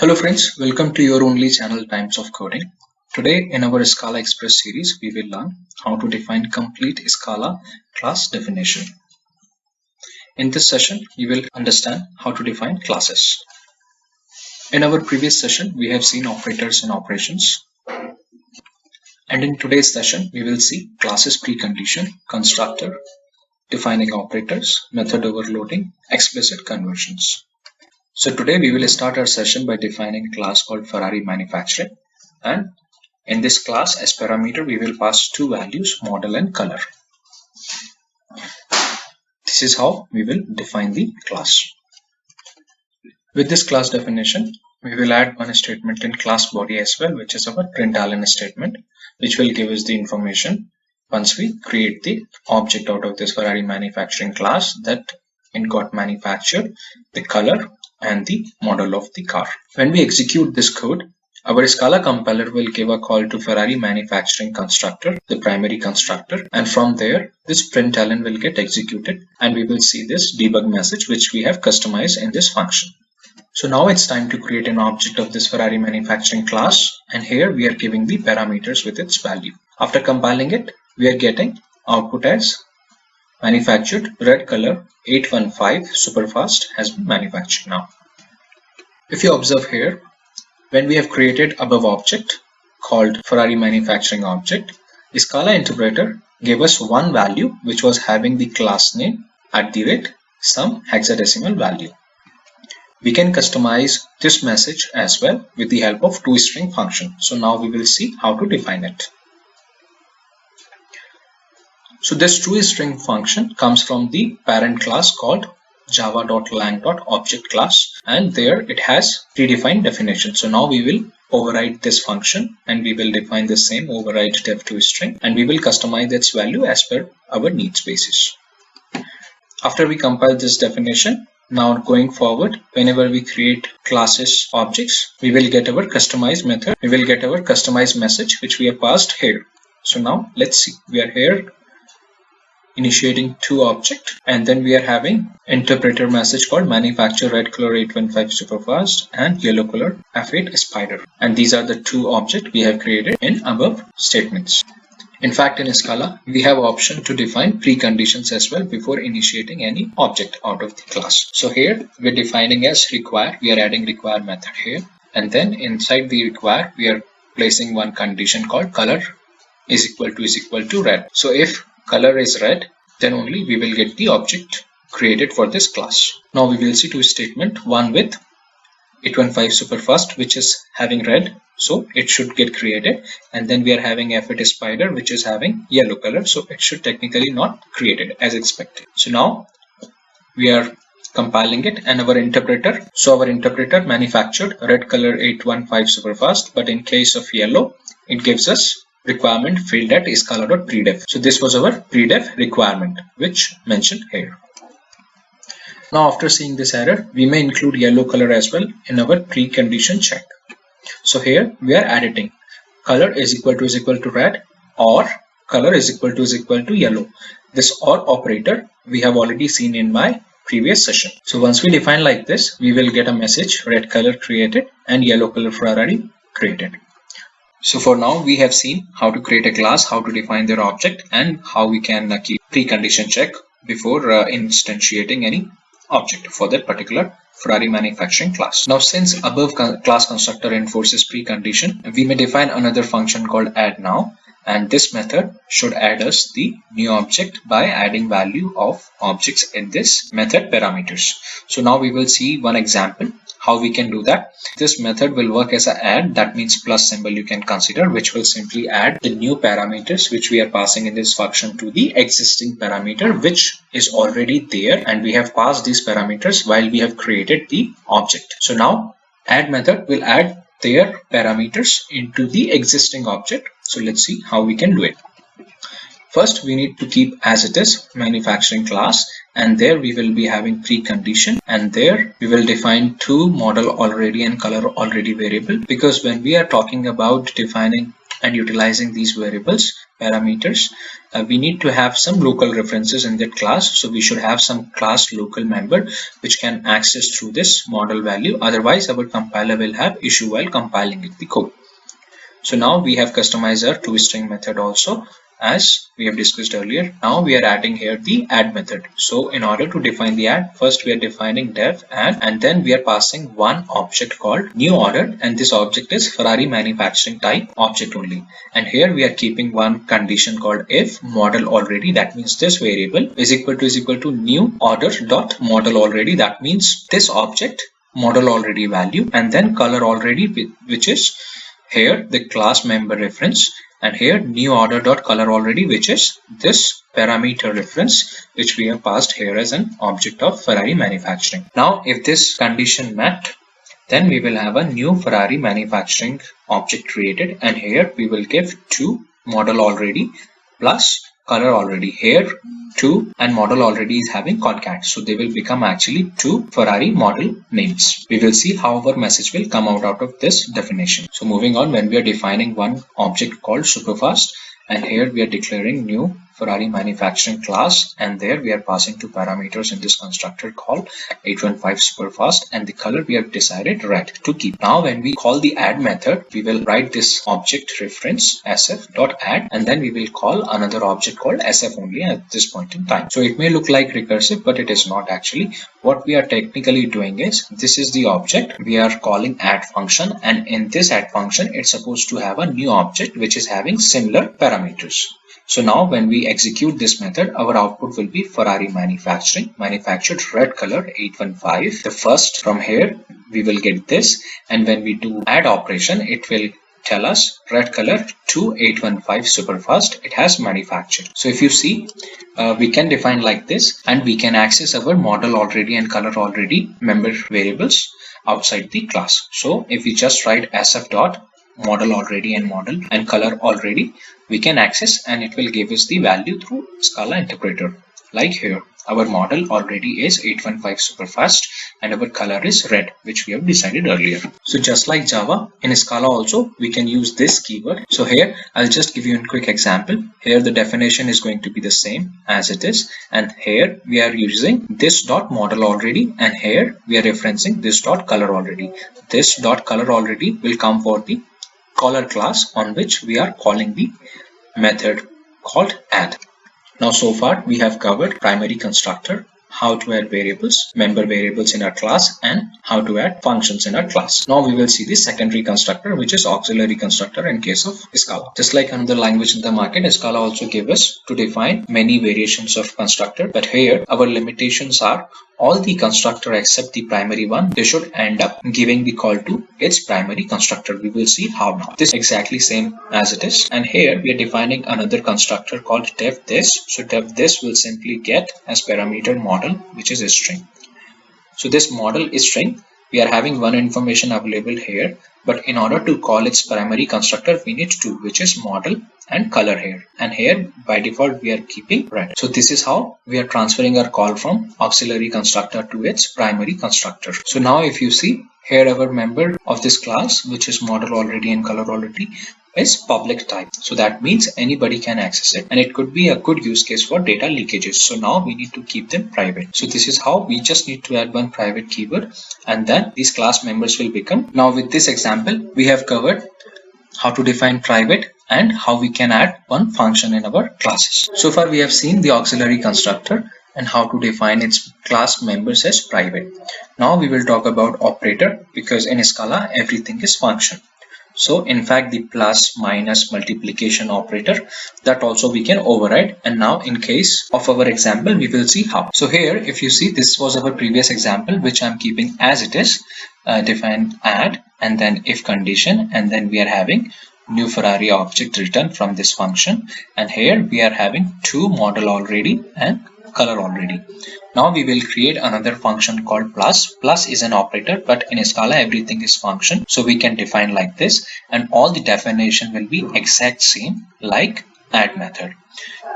Hello friends, welcome to your only channel Times of Coding. Today in our Scala Express series, we will learn how to define complete Scala class definition. In this session, you will understand how to define classes. In our previous session, we have seen operators and operations. And in today's session, we will see classes precondition, constructor, defining operators, method overloading, explicit conversions. So today we will start our session by defining a class called Ferrari Manufacturing, and in this class as parameter we will pass two values, model and color. This is how we will define the class. With this class definition, we will add one statement in class body as well, which is our println statement, which will give us the information once we create the object out of this Ferrari Manufacturing class that it got manufactured, the color and the model of the car. When we execute this code, our Scala compiler will give a call to Ferrari Manufacturing Constructor, the primary constructor, and from there this println will get executed and we will see this debug message which we have customized in this function. So now it's time to create an object of this Ferrari Manufacturing class, and here we are giving the parameters with its value. After compiling it, we are getting output as manufactured, red color 815 SuperFast has been manufactured now. If you observe here, when we have created above object called Ferrari Manufacturing object, the Scala interpreter gave us one value which was having the class name @ some hexadecimal value. We can customize this message as well with the help of toString function. So now we will see how to define it. So this toString function comes from the parent class called java.lang.object class, and there it has predefined definition. So now we will override this function and we will define the same override def toString, and we will customize its value as per our needs basis. After we compile this definition, now going forward, whenever we create classes objects, we will get our customized method, we will get our customized message which we have passed here. So now let's see, we are here initiating two object, and then we are having interpreter message called manufacture red color 815 superfast and yellow color f8 spider, and these are the two objects we have created in above statements. In fact, in Scala we have option to define preconditions as well before initiating any object out of the class. So here we're defining as require, we are adding require method here, and then inside the require we are placing one condition called color is equal to red. So if color is red, then only we will get the object created for this class. Now we will see two statement, one with 815 superfast which is having red, so it should get created, and then we are having f8 spider which is having yellow color, so it should technically not created as expected. So now we are compiling it, and our interpreter, so our interpreter manufactured red color 815 superfast, but in case of yellow it gives us requirement field at scala.predef. So this was our predef requirement which mentioned here. Now after seeing this error, we may include yellow color as well in our precondition check. So here we are editing color is equal to red or color is equal to yellow. This or operator we have already seen in my previous session. So once we define like this, we will get a message red color created and yellow color Ferrari created. So for now we have seen how to create a class, how to define their object, and how we can keep precondition check before instantiating any object for that particular Ferrari Manufacturing class. Now since above class constructor enforces precondition, we may define another function called add now, and this method should add us the new object by adding value of objects in this method parameters. So now we will see one example how we can do that. This method will work as a add, that means plus symbol you can consider, which will simply add the new parameters which we are passing in this function to the existing parameter which is already there, and we have passed these parameters while we have created the object. So now add method will add their parameters into the existing object. So let's see how we can do it. First we need to keep as it is manufacturing class, and there we will be having precondition, and there we will define two model already and color already variable, because when we are talking about defining and utilizing these variables, parameters, we need to have some local references in that class. So we should have some class local member which can access through this model value. Otherwise our compiler will have issue while compiling the code. So now we have customized our toString method also, as we have discussed earlier. Now we are adding here the add method. So in order to define the add, first we are defining def add, and then we are passing one object called new order, and this object is Ferrari manufacturing type object only. And here we are keeping one condition called if model already. That means this variable is equal to new order dot model already. That means this object model already value, and then color already, which is here the class member reference, and here new order dot color already, which is this parameter reference which we have passed here as an object of Ferrari manufacturing. Now if this condition met, then we will have a new Ferrari manufacturing object created, and here we will give to model already plus color already. Here 2 and model already is having concat, so they will become actually 2 Ferrari model names. We will see how our message will come out of this definition. So moving on, when we are defining one object called SuperFast, and here we are declaring new Ferrari manufacturing class, and there we are passing two parameters in this constructor called 815 SuperFast, and the color we have decided red to keep. Now when we call the add method, we will write this object reference sf.add, and then we will call another object called sf only at this point in time. So it may look like recursive, but it is not actually. What we are technically doing is, this is the object we are calling add function, and in this add function it's supposed to have a new object which is having similar parameters. So now when we execute this method, our output will be Ferrari manufacturing, manufactured red color 815. The first from here we will get this, and when we do add operation, it will tell us red color to 815 SuperFast, it has manufactured. So if you see, we can define like this, and we can access our model already and color already member variables outside the class. So if we just write sf dot model already and model and color already, we can access, and it will give us the value through Scala interpreter. Like here, our model already is 815 SuperFast and our color is red, which we have decided earlier. So just like Java, in Scala also we can use this keyword. So here I'll just give you a quick example. Here the definition is going to be the same as it is, and here we are using this dot model already, and here we are referencing this dot color already. This dot color already will come for the color class on which we are calling the method called add. Now so far we have covered primary constructor, how to add variables, member variables in our class, and how to add functions in our class. Now we will see the secondary constructor, which is auxiliary constructor in case of Scala. Just like another language in the market, Scala also gives us to define many variations of constructor, but here our limitations are all the constructor except the primary one, they should end up giving the call to its primary constructor. We will see how now. This is exactly same as it is, and here we are defining another constructor called def this. So def this will simply get as parameter model, which is a string. So this model is string. We are having one information available here, but in order to call its primary constructor, we need two, which is model and color here. And here by default we are keeping red. So this is how we are transferring our call from auxiliary constructor to its primary constructor. So now if you see here, our member of this class, which is model already and color already, is public type. So that means anybody can access it, and it could be a good use case for data leakages. So now we need to keep them private. So this is how we just need to add one private keyword, and then these class members will become. Now with this example, we have covered how to define private and how we can add one function in our classes. So far we have seen the auxiliary constructor and how to define its class members as private. Now we will talk about operator, because in Scala everything is function. So in fact the plus, minus, multiplication operator, that also we can override, and now in case of our example we will see how. So here if you see, this was our previous example which I'm keeping as it is, define add and then if condition, and then we are having new Ferrari object return from this function, and here we are having two model already and color already. Now we will create another function called plus. Plus is an operator, but in Scala everything is function, so we can define like this, and all the definition will be exact same like add method.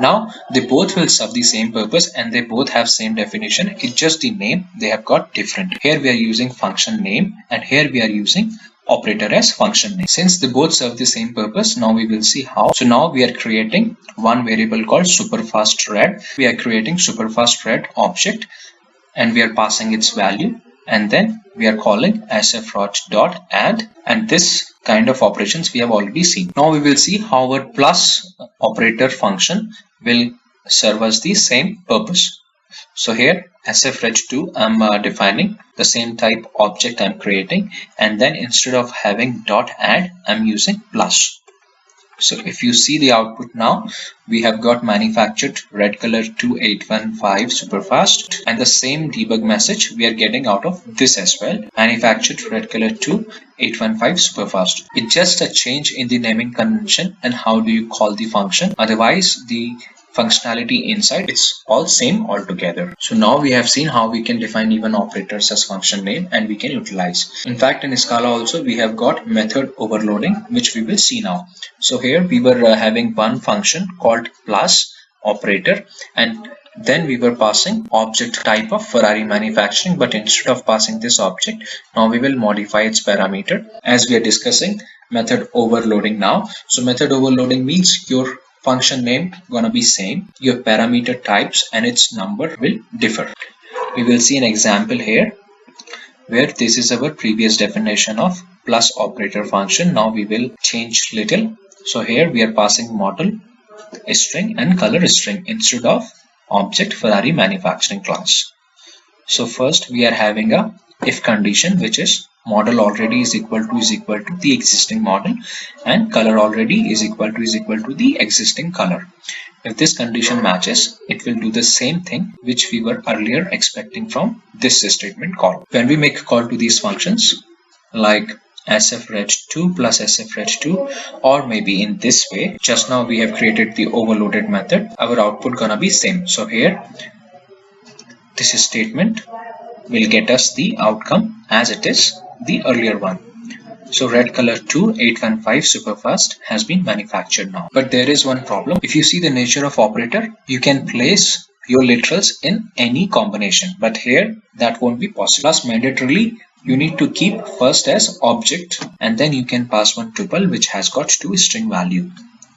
Now they both will serve the same purpose and they both have same definition. It's just the name they have got different. Here we are using function name and here we are using operator as function name. Since they both serve the same purpose, now we will see how. So now we are creating one variable called SuperFast red. We are creating SuperFast red object and we are passing its value, and then we are calling sfrot.add, and this kind of operations we have already seen. Now we will see how our plus operator function will serve us the same purpose. So here sfret2 I'm defining the same type object I'm creating, and then instead of having .add I'm using plus. So if you see the output now, we have got manufactured red color 2815 superfast, and the same debug message we are getting out of this as well, manufactured red color 2815 superfast. It's just a change in the naming convention and how do you call the function. Otherwise the functionality inside it's all same altogether. So now we have seen how we can define even operators as function name and we can utilize. In fact, in Scala also we have got method overloading, which we will see now. So here we were having one function called plus operator, and then we were passing object type of Ferrari manufacturing, but instead of passing this object, now we will modify its parameter as we are discussing method overloading now. So method overloading means your function name gonna be same, your parameter types and its number will differ. We will see an example here where this is our previous definition of plus operator function. Now we will change little. So here we are passing model string and color string instead of object Ferrari manufacturing class. So first we are having a if condition, which is model already is equal to the existing model, and color already is equal to the existing color. If this condition matches, it will do the same thing which we were earlier expecting from this statement call. When we make a call to these functions like sfret2 plus sfret2, or maybe in this way, just now we have created the overloaded method, our output gonna be same. So here this statement will get us the outcome as it is the earlier one. So red color 2815 superfast has been manufactured now. But there is one problem. If you see the nature of operator, you can place your literals in any combination, but here that won't be possible. Plus mandatorily you need to keep first as object, and then you can pass one tuple which has got two string value.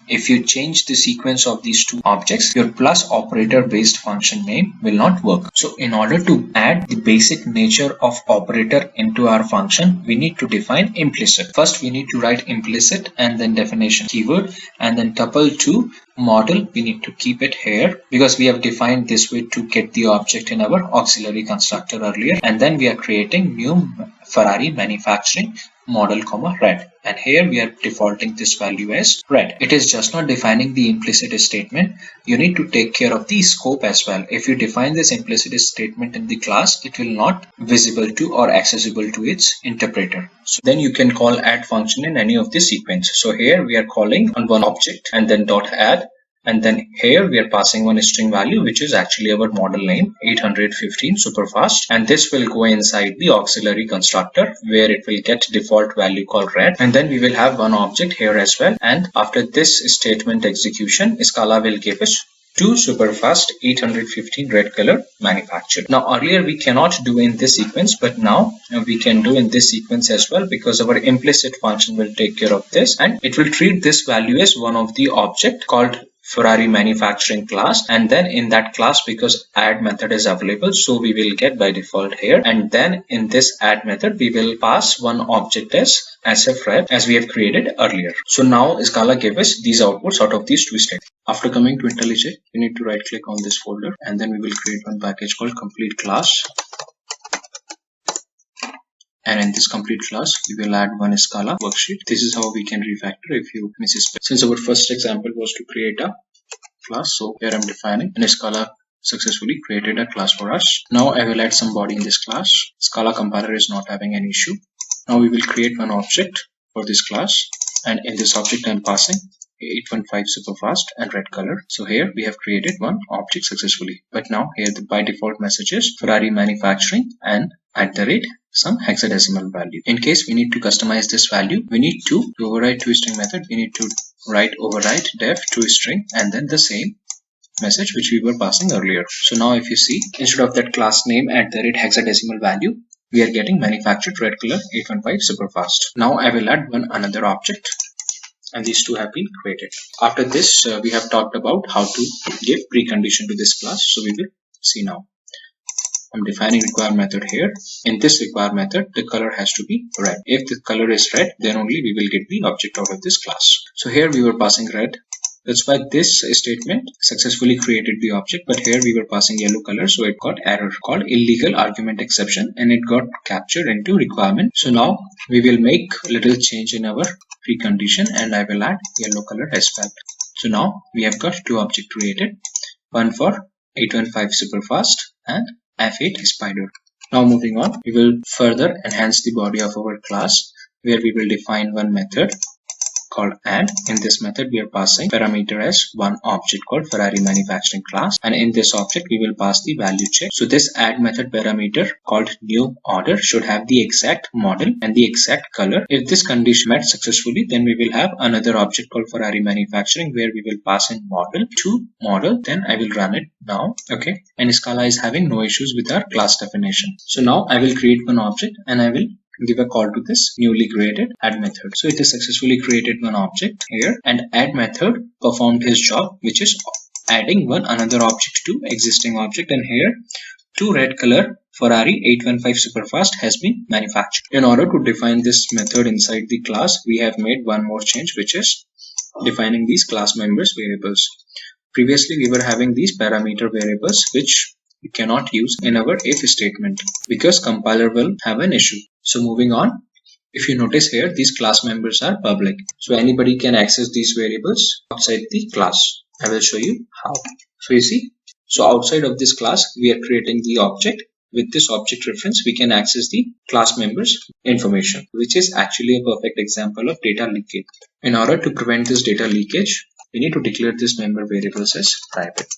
If you change the sequence of these two objects, your plus operator based function name will not work. So in order to add the basic nature of operator into our function, we need to define implicit. First we need to write implicit and then definition keyword, and then tuple to model we need to keep it here because we have defined this way to get the object in our auxiliary constructor earlier, and then we are creating new Ferrari manufacturing model comma red, and here we are defaulting this value as red. It is just not defining the implicit statement, you need to take care of the scope as well. If you define this implicit statement in the class, it will not visible to or accessible to its interpreter. So then you can call add function in any of the sequence. So here we are calling on one object and then dot add, and then here we are passing one string value which is actually our model name 815 superfast, and this will go inside the auxiliary constructor where it will get default value called red, and then we will have one object here as well, and after this statement execution, Scala will give us two superfast 815 red color manufactured. Now earlier we cannot do in this sequence, but now we can do in this sequence as well because our implicit function will take care of this, and it will treat this value as one of the object called Ferrari manufacturing class, and then in that class, because add method is available, so we will get by default here, and then in this add method we will pass one object as sfret as we have created earlier. So now Scala gave us these outputs out of these two statements. After coming to IntelliJ, we need to right click on this folder, and then we will create one package called complete class. And in this complete class, we will add one Scala worksheet. This is how we can refactor if you miss a step. Since our first example was to create a class, so here I'm defining, and Scala successfully created a class for us. Now I will add some body in this class. Scala compiler is not having any issue. Now we will create one object for this class, and in this object I'm passing 815 superfast and red color. So here we have created one object successfully. But now here the by default message is Ferrari manufacturing and @ some hexadecimal value. In case we need to customize this value, we need to override toString method. We need to write override def toString and then the same message which we were passing earlier. So now if you see, instead of that class name @ hexadecimal value, we are getting manufactured red color 815 SuperFast. Now I will add one another object, and these two have been created. After this, we have talked about how to give precondition to this class. So we will see now. I'm defining require method here. In this require method, the color has to be red. If the color is red, then only we will get the object out of this class. So here we were passing red. That's why this statement successfully created the object, but here we were passing yellow color, so it got error called illegal argument exception, and it got captured into requirement. So now we will make a little change in our precondition, and I will add yellow color as well. So now we have got two objects created, one for 815 SuperFast and F8 Spider. Now moving on, we will further enhance the body of our class, where we will define one method called add. In this method, we are passing parameter as one object called Ferrari manufacturing class, and in this object we will pass the value check. So this add method parameter called new order should have the exact model and the exact color. If this condition met successfully, then we will have another object called Ferrari manufacturing, where we will pass in model to model. Then I will run it now. Okay, and Scala is having no issues with our class definition. So now I will create one object and I will give a call to this newly created add method. So it has successfully created one object here, and add method performed his job, which is adding one another object to existing object, and here two red color Ferrari 815 SuperFast has been manufactured. In order to define this method inside the class, we have made one more change, which is defining these class members variables. Previously we were having these parameter variables which we cannot use in our if statement because compiler will have an issue. So moving on, if you notice here, these class members are public. So anybody can access these variables outside the class. I will show you how. So you see, so outside of this class, we are creating the object. With this object reference, we can access the class members information, which is actually a perfect example of data leakage. In order to prevent this data leakage, we need to declare this member variables as private.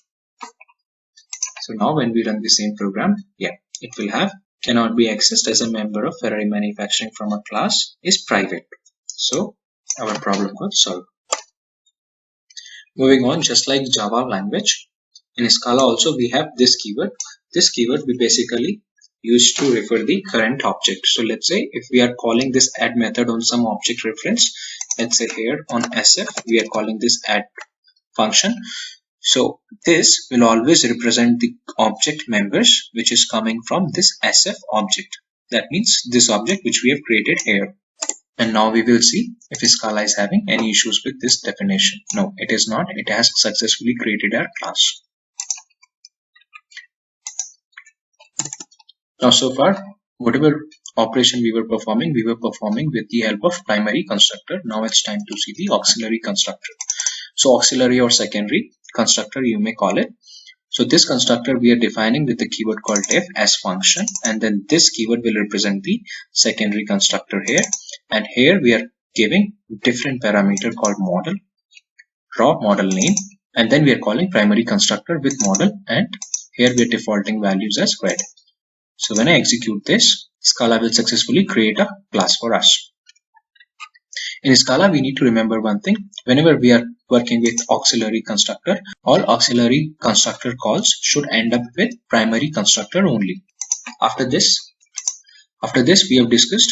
So now when we run the same program, it will have cannot be accessed as a member of Ferrari manufacturing from a class is private. So our problem got solved. Moving on, just like Java language, in Scala also we have this keyword. This keyword we basically use to refer the current object. So let's say if we are calling this add method on some object reference, let's say here on SF we are calling this add function. So this will always represent the object members which is coming from this SF object. That means this object which we have created here. And now we will see if Scala is having any issues with this definition. No, it is not. It has successfully created our class. Now so far, whatever operation we were performing with the help of primary constructor. Now it's time to see the auxiliary constructor. So auxiliary or secondary constructor you may call it. So this constructor we are defining with the keyword called def as function, and then this keyword will represent the secondary constructor here, and here we are giving different parameter called model, raw model name, and then we are calling primary constructor with model, and here we are defaulting values as red. So when I execute this, Scala will successfully create a class for us. In Scala, we need to remember one thing. Whenever we are working with auxiliary constructor, all auxiliary constructor calls should end up with primary constructor only. After this we have discussed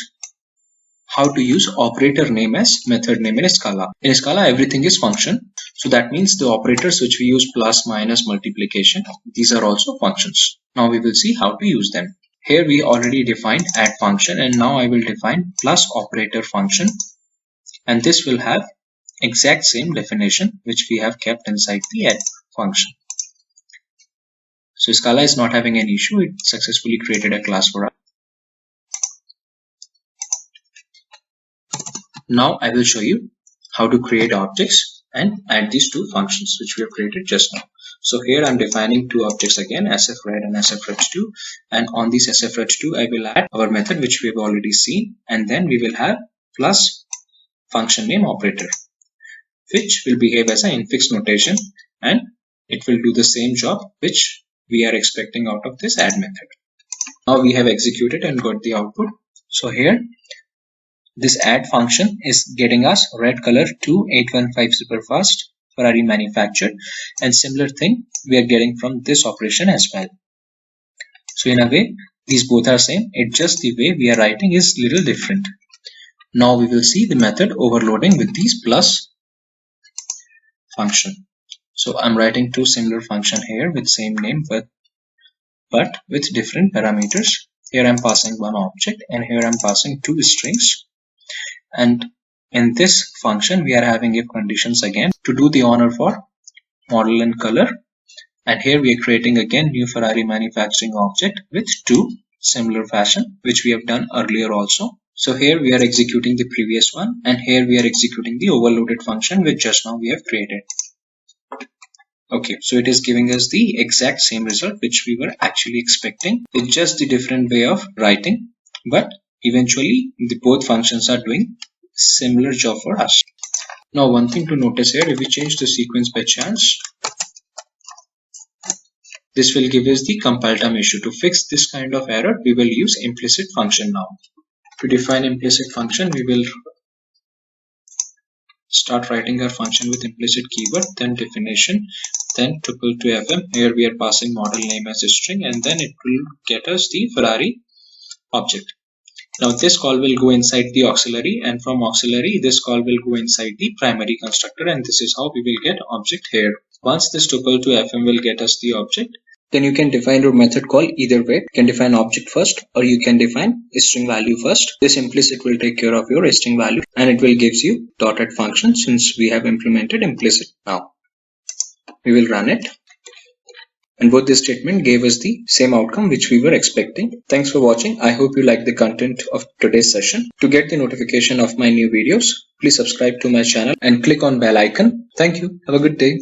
how to use operator name as method name in Scala. In Scala, everything is function. So that means the operators which we use plus, minus, multiplication, these are also functions. Now we will see how to use them. Here we already defined add function, and now I will define plus operator function. And this will have exact same definition which we have kept inside the add function. So Scala is not having an issue. It successfully created a class for us. Now I will show you how to create objects and add these two functions which we have created just now. So here I'm defining two objects again, sfred and sfred2, and on this sfred2 I will add our method which we have already seen, and then we will have plus function name operator which will behave as an infix notation, and it will do the same job which we are expecting out of this add method. Now we have executed and got the output. So here this add function is getting us red color 2815 SuperFast Ferrari manufactured, and similar thing we are getting from this operation as well. So in a way These both are same. It's just the way we are writing is little different. Now we will see the method overloading with these plus function. So I'm writing two similar function here with same name but with different parameters. Here I'm passing one object and here I'm passing two strings. And in this function we are having if conditions again to do the honor for model and color. And here we are creating again new Ferrari manufacturing object with two similar fashion which we have done earlier also. So here we are executing the previous one and here we are executing the overloaded function which just now we have created. Okay, so it is giving us the exact same result which we were actually expecting. It's just the different way of writing, but eventually the both functions are doing similar job for us. Now one thing to notice here, if we change the sequence by chance, this will give us the compile time issue. To fix this kind of error, we will use implicit function now. To define implicit function, we will start writing our function with implicit keyword, then definition, then tuple to fm. Here we are passing model name as a string and then it will get us the Ferrari object. Now this call will go inside the auxiliary and from auxiliary this call will go inside the primary constructor and this is how we will get object here. Once this tuple to fm will get us the object, then you can define your method call either way. You can define object first or you can define a string value first. This implicit will take care of your string value and it will gives you dotted function since we have implemented implicit. Now we will run it and both this statement gave us the same outcome which we were expecting. Thanks for watching. I hope you like the content of today's session. To get the notification of my new videos, please subscribe to my channel and click on bell icon. Thank you. Have a good day.